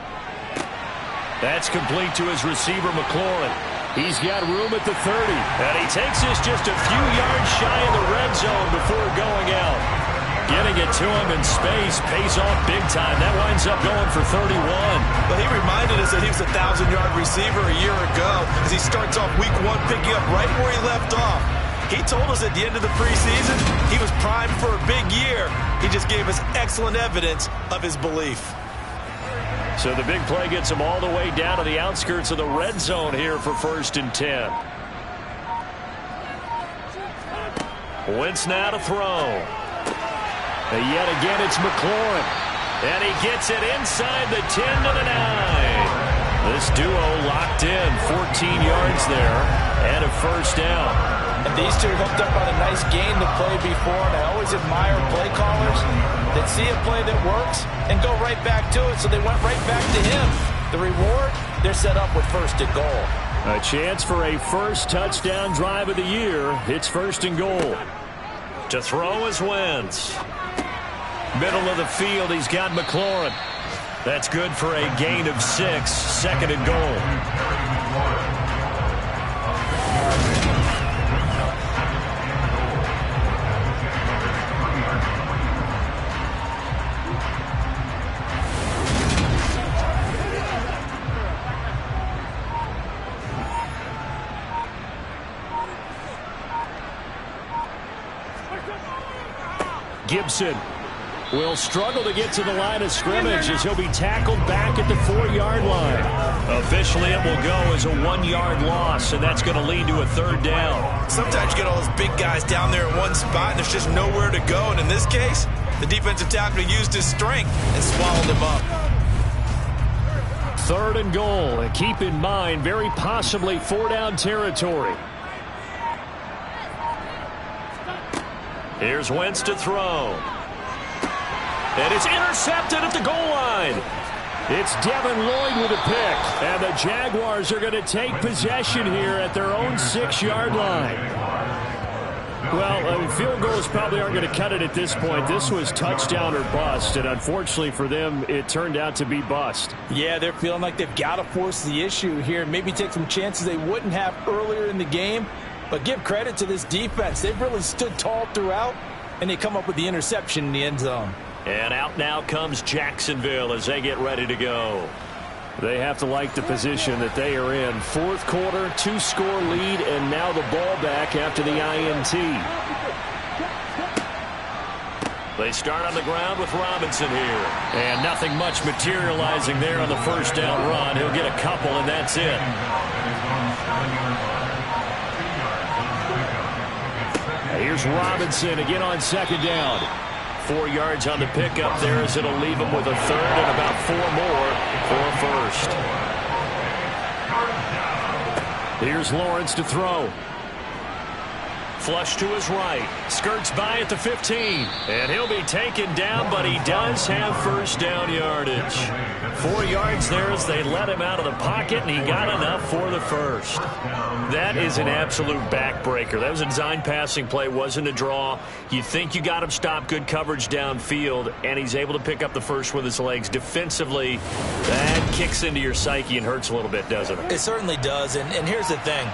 That's complete to his receiver, McLaurin. He's got room at the 30. And he takes this just a few yards shy of the red zone before going out. Getting it to him in space pays off big time. That winds up going for 31. But he reminded us that he was a 1,000-yard receiver a year ago as he starts off week 1 picking up right where he left off. He told us at the end of the preseason he was primed for a big year. He just gave us excellent evidence of his belief. So the big play gets him all the way down to the outskirts of the red zone here for 1st and 10. Wentz now to throw. And yet again, it's McLaurin. And he gets it inside the 10 to the 9. This duo locked in, 14 yards there, and a first down. And these two hooked up on a nice gain to play before, and I always admire play callers that see a play that works and go right back to it, so they went right back to him. The reward, they're set up with 1st and goal. A chance for a first touchdown drive of the year. It's 1st and goal. To throw is Wentz. Middle of the field, he's got McLaurin. That's good for a gain of 6, 2nd and goal. Gibson will struggle to get to the line of scrimmage as he'll be tackled back at the 4-yard line. Officially, it will go as a 1-yard loss, and that's going to lead to a 3rd down. Sometimes you get all those big guys down there in one spot, and there's just nowhere to go. And in this case, the defensive tackle used his strength and swallowed him up. 3rd and goal, and keep in mind, very possibly 4-down territory. Here's Wentz to throw. And it's intercepted at the goal line. It's Devin Lloyd with a pick. And the Jaguars are going to take possession here at their own 6-yard line. Well, field goals probably aren't going to cut it at this point. This was touchdown or bust, and unfortunately for them, it turned out to be bust. Yeah, they're feeling like they've got to force the issue here, maybe take some chances they wouldn't have earlier in the game. But give credit to this defense. They've really stood tall throughout, and they come up with the interception in the end zone. And out now comes Jacksonville as they get ready to go. They have to like the position that they are in. 4th quarter, 2-score lead, and now the ball back after the INT. They start on the ground with Robinson here. And nothing much materializing there on the first down run. He'll get a couple, and that's it. Here's Robinson again on 2nd down. 4 yards on the pickup there as it'll leave him with a 3rd and about 4 more for a 1st. Here's Lawrence to throw. Flush to his right. Skirts by at the 15. And he'll be taken down, but he does have first down yardage. 4 yards there as they let him out of the pocket, and he got enough for the 1st. That is an absolute backbreaker. That was a design passing play, wasn't a draw. You think you got him stopped, good coverage downfield, and he's able to pick up the 1st with his legs. Defensively, that kicks into your psyche and hurts a little bit, doesn't it? It certainly does, and here's the thing.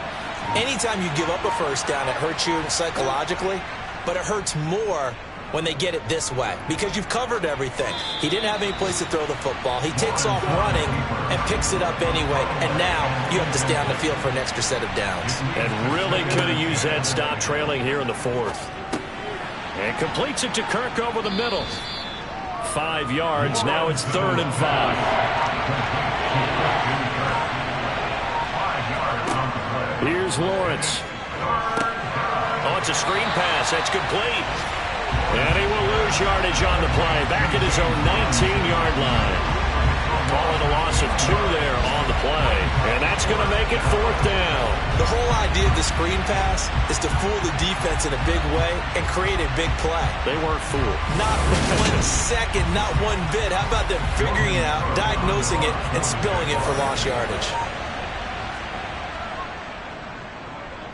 Anytime you give up a first down, it hurts you psychologically, but it hurts more when they get it this way because you've covered everything. He didn't have any place to throw the football. He takes off running and picks it up anyway, and now you have to stay on the field for an extra set of downs. And really could have used that stop trailing here in the fourth. And completes it to Kirk over the middle. 5 yards. Now it's 3rd and 5. Here's Lawrence. Oh, it's a screen pass. That's complete. And he will lose yardage on the play. Back at his own 19-yard line. Call it a loss of 2 there on the play. And that's going to make it 4th down. The whole idea of the screen pass is to fool the defense in a big way and create a big play. They weren't fooled. Not 1 second, not 1 bit. How about them figuring it out, diagnosing it, and spilling it for lost yardage?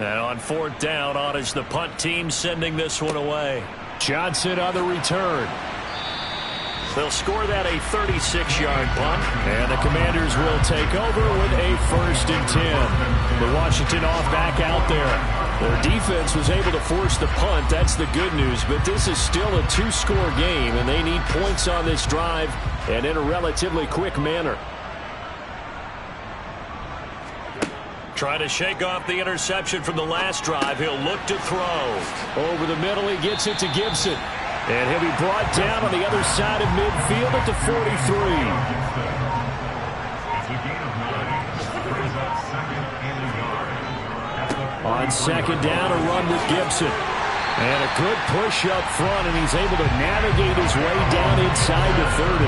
And on 4th down, on is the punt team sending this one away. Johnson on the return. They'll score that a 36-yard punt. And the Commanders will take over with a 1st and 10. The Washington off back out there. Their defense was able to force the punt. That's the good news. But this is still a 2-score game, and they need points on this drive and in a relatively quick manner. Trying to shake off the interception from the last drive. He'll look to throw. Over the middle, he gets it to Gibson. And he'll be brought down on the other side of midfield at the 43. On 2nd down, a run with Gibson. And a good push up front, and he's able to navigate his way down inside the 30.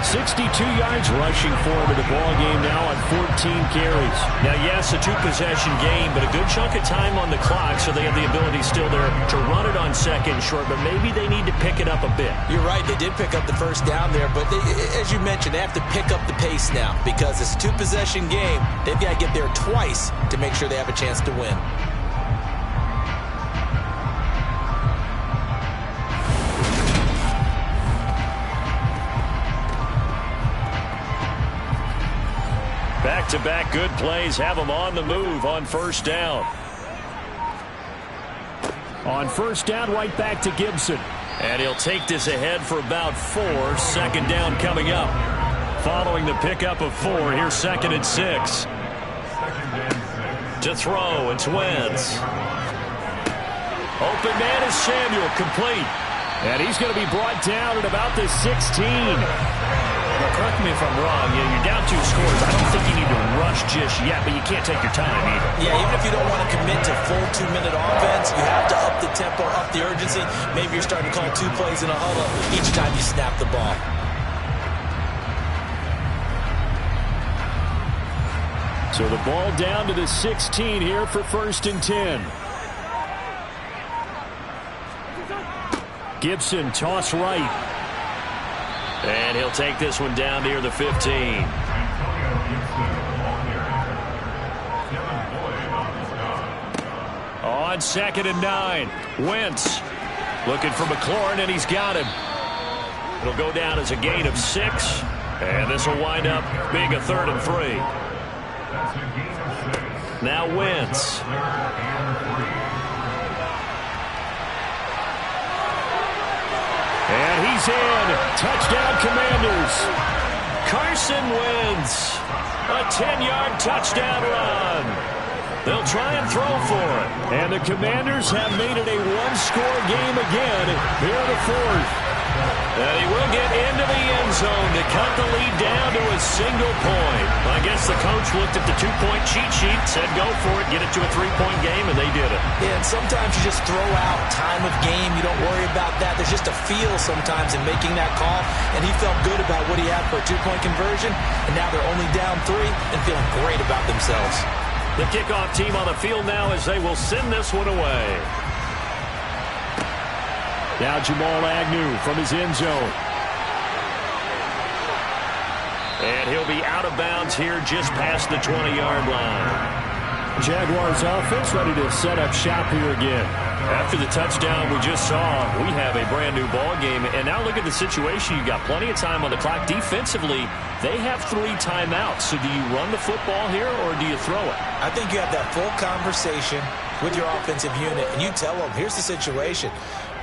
62 yards rushing for him in the ball game now on 14 carries. Now, yes, a 2-possession game, but a good chunk of time on the clock, so they have the ability still there to run it on 2nd short, but maybe they need to pick it up a bit. You're right. They did pick up the first down there, but as you mentioned, they have to pick up the pace now because it's a 2-possession game. They've got to get there twice to make sure they have a chance to win. Back-to-back good plays have them on the move on 1st down. On 1st down, right back to Gibson. And he'll take this ahead for about 4. 2nd down coming up. Following the pickup of 4, here's 2nd and 6. To throw, it's Wentz. Open man is Samuel, complete. And he's going to be brought down at about the 16. Now, correct me if I'm wrong. You're down 2 scores. I don't think you need to rush just yet, but you can't take your time either. Yeah, even if you don't want to commit to full 2-minute offense, you have to up the tempo, up the urgency. Maybe you're starting to call 2 plays in a huddle each time you snap the ball. So the ball down to the 16 here for 1st and 10. Gibson toss right. And he'll take this one down near the 15. On 2nd and 9. Wentz looking for McLaurin, and he's got him. It'll go down as a gain of 6. And this will wind up being a 3rd and 3. Now Wentz. And he's in. Touchdown, Commanders. Carson Wentz. A 10-yard touchdown run. They'll try and throw for it. And the Commanders have made it a 1-score game again here in the 4th. And he will get into the end zone to cut the lead down to a single point. I guess the coach looked at the 2-point cheat sheet, said go for it, get it to a 3-point game, and they did it. Yeah, and sometimes you just throw out time of game. You don't worry about that. There's just a feel sometimes in making that call, and he felt good about what he had for a 2-point conversion, and now they're only down 3 and feeling great about themselves. The kickoff team on the field now as they will send this one away. Now Jamal Agnew from his end zone. And he'll be out of bounds here just past the 20-yard line. Jaguars offense ready to set up shop here again. After the touchdown we just saw, we have a brand new ball game. And now look at the situation. You've got plenty of time on the clock. Defensively, they have 3 timeouts. So do you run the football here or do you throw it? I think you have that full conversation with your offensive unit, and you tell them, here's the situation.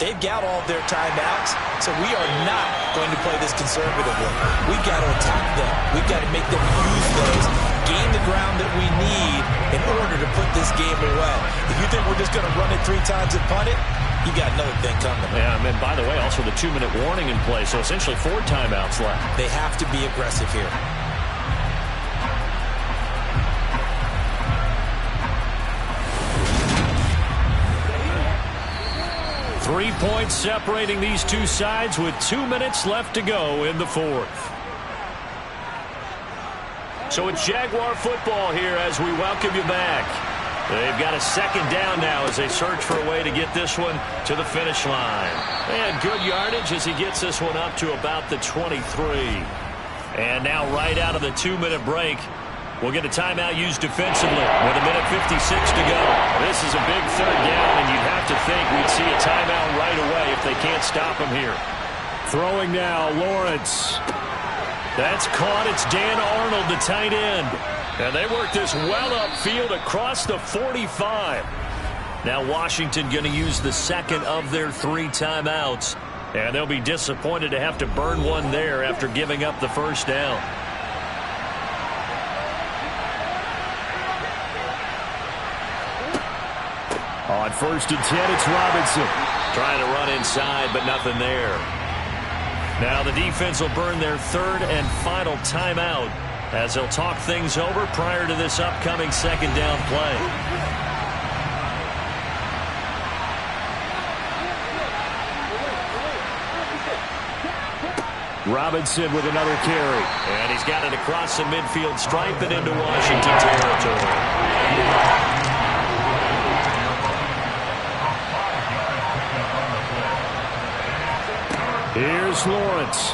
They've got all of their timeouts, so we are not going to play this conservatively. We've got to attack them. We've got to make them use those, gain the ground that we need in order to put this game away. If you think we're just going to run it 3 times and punt it, you got another thing coming. Yeah, and by the way, also the 2-minute warning in play, so essentially 4 timeouts left. They have to be aggressive here. 3 points separating these two sides with 2 minutes left to go in the 4th. So it's Jaguar football here as we welcome you back. They've got a 2nd down now as they search for a way to get this one to the finish line. And good yardage as he gets this one up to about the 23. And now right out of the 2-minute break, we'll get a timeout used defensively with 1:56 to go. This is a big 3rd down, and you'd have to think we'd see a timeout right away if they can't stop him here. Throwing now, Lawrence. That's caught. It's Dan Arnold, the tight end. And they work this well upfield across the 45. Now Washington going to use the 2nd of their 3 timeouts. And they'll be disappointed to have to burn one there after giving up the 1st down. On 1st and 10, it's Robinson. Trying to run inside, but nothing there. Now the defense will burn their 3rd and final timeout as they'll talk things over prior to this upcoming 2nd down play. Robinson with another carry. And he's got it across the midfield stripe and into Washington territory. Here's Lawrence.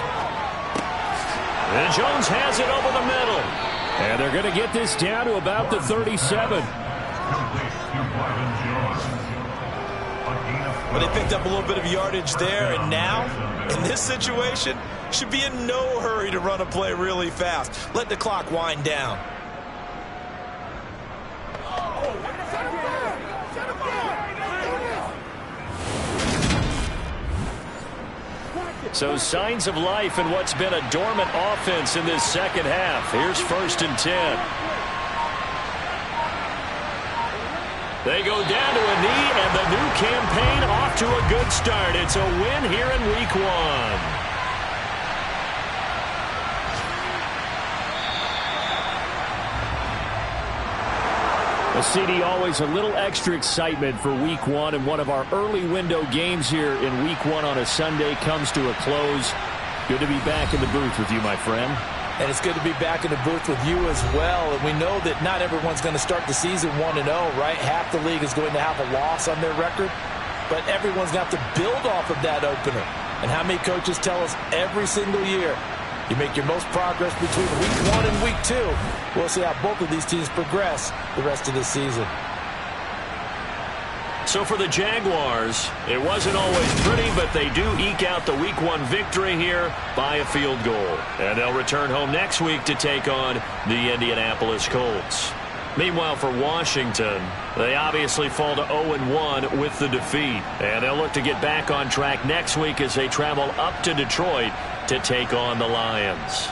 And Jones has it over the middle. And they're going to get this down to about the 37. Well, they picked up a little bit of yardage there, and now, in this situation, should be in no hurry to run a play really fast. Let the clock wind down. So signs of life in what's been a dormant offense in this 2nd half. Here's 1st and 10. They go down to a knee, and the new campaign off to a good start. It's a win here in week 1. Well, CD, always a little extra excitement for week 1, and one of our early window games here in week 1 on a Sunday comes to a close. Good to be back in the booth with you, my friend. And it's good to be back in the booth with you as well. And we know that not everyone's going to start the season 1-0, right? Half the league is going to have a loss on their record, but everyone's going to have to build off of that opener. And how many coaches tell us every single year, you make your most progress between week 1 and week 2. We'll see how both of these teams progress the rest of this season. So for the Jaguars, it wasn't always pretty, but they do eke out the week 1 victory here by a field goal. And they'll return home next week to take on the Indianapolis Colts. Meanwhile, for Washington, they obviously fall to 0-1 with the defeat. And they'll look to get back on track next week as they travel up to Detroit to take on the Lions.